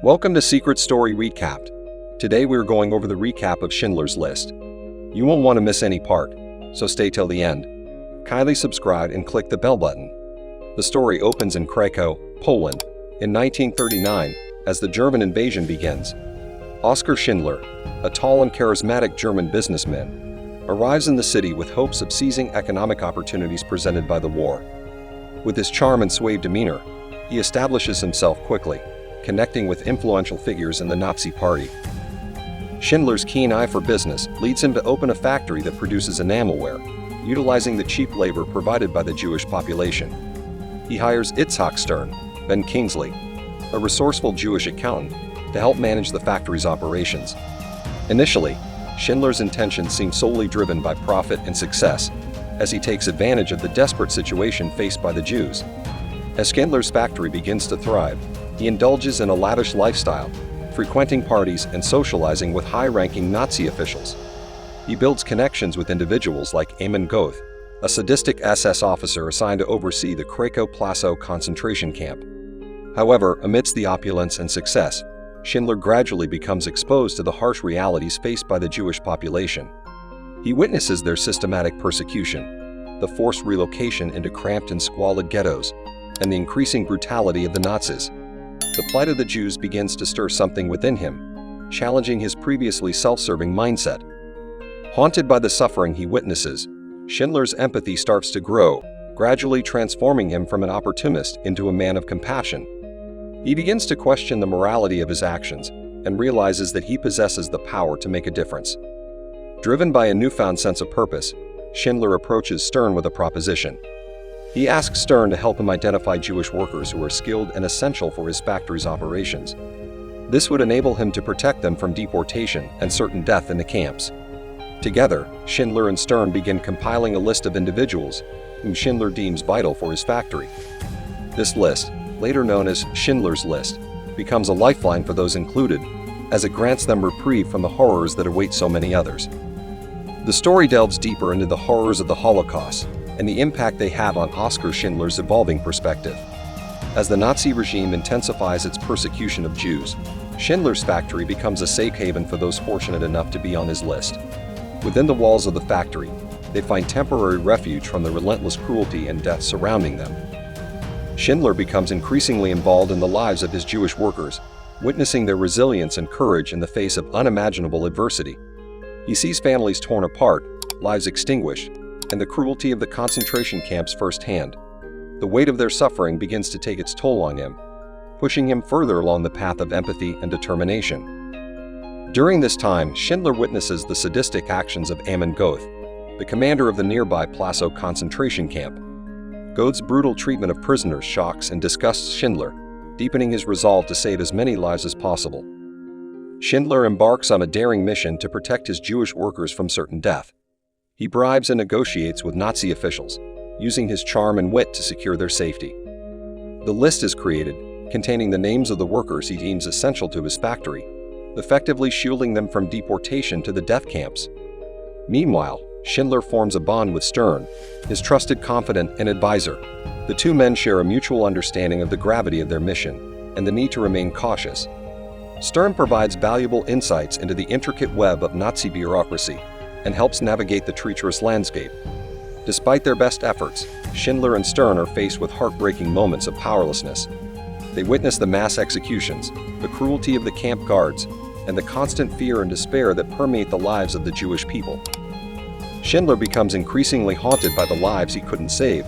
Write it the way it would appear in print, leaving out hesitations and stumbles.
Welcome to Secret Story Recapped. Today we're going over the recap of Schindler's List. You won't want to miss any part, so stay till the end. Kindly subscribe and click the bell button. The story opens in Krakow, Poland, in 1939 as the German invasion begins. Oskar Schindler, a tall and charismatic German businessman, arrives in the city with hopes of seizing economic opportunities presented by the war. With his charm and suave demeanor, he establishes himself quickly, connecting with influential figures in the Nazi Party. Schindler's keen eye for business leads him to open a factory that produces enamelware, utilizing the cheap labor provided by the Jewish population. He hires Itzhak Stern, Ben Kingsley, a resourceful Jewish accountant, to help manage the factory's operations. Initially, Schindler's intentions seem solely driven by profit and success, as he takes advantage of the desperate situation faced by the Jews. As Schindler's factory begins to thrive, he indulges in a lavish lifestyle, frequenting parties and socializing with high-ranking Nazi officials. He builds connections with individuals like Amon Goeth, a sadistic SS officer assigned to oversee the Krakow concentration camp. However, amidst the opulence and success, Schindler gradually becomes exposed to the harsh realities faced by the Jewish population. He witnesses their systematic persecution, the forced relocation into cramped and squalid ghettos, and the increasing brutality of the Nazis. The plight of the Jews begins to stir something within him, challenging his previously self-serving mindset. Haunted by the suffering he witnesses, Schindler's empathy starts to grow, gradually transforming him from an opportunist into a man of compassion. He begins to question the morality of his actions and realizes that he possesses the power to make a difference. Driven by a newfound sense of purpose, Schindler approaches Stern with a proposition. He asks Stern to help him identify Jewish workers who are skilled and essential for his factory's operations. This would enable him to protect them from deportation and certain death in the camps. Together, Schindler and Stern begin compiling a list of individuals whom Schindler deems vital for his factory. This list, later known as Schindler's List, becomes a lifeline for those included, as it grants them reprieve from the horrors that await so many others. The story delves deeper into the horrors of the Holocaust and the impact they have on Oskar Schindler's evolving perspective. As the Nazi regime intensifies its persecution of Jews, Schindler's factory becomes a safe haven for those fortunate enough to be on his list. Within the walls of the factory, they find temporary refuge from the relentless cruelty and death surrounding them. Schindler becomes increasingly involved in the lives of his Jewish workers, witnessing their resilience and courage in the face of unimaginable adversity. He sees families torn apart, lives extinguished, and the cruelty of the concentration camps firsthand. The weight of their suffering begins to take its toll on him, pushing him further along the path of empathy and determination. During this time, Schindler witnesses the sadistic actions of Amon Goeth, the commander of the nearby Plazow concentration camp. Goeth's brutal treatment of prisoners shocks and disgusts Schindler, deepening his resolve to save as many lives as possible. Schindler embarks on a daring mission to protect his Jewish workers from certain death. He bribes and negotiates with Nazi officials, using his charm and wit to secure their safety. The list is created, containing the names of the workers he deems essential to his factory, effectively shielding them from deportation to the death camps. Meanwhile, Schindler forms a bond with Stern, his trusted confidant and advisor. The two men share a mutual understanding of the gravity of their mission and the need to remain cautious. Stern provides valuable insights into the intricate web of Nazi bureaucracy and helps navigate the treacherous landscape. Despite their best efforts, Schindler and Stern are faced with heartbreaking moments of powerlessness. They witness the mass executions, the cruelty of the camp guards, and the constant fear and despair that permeate the lives of the Jewish people. Schindler becomes increasingly haunted by the lives he couldn't save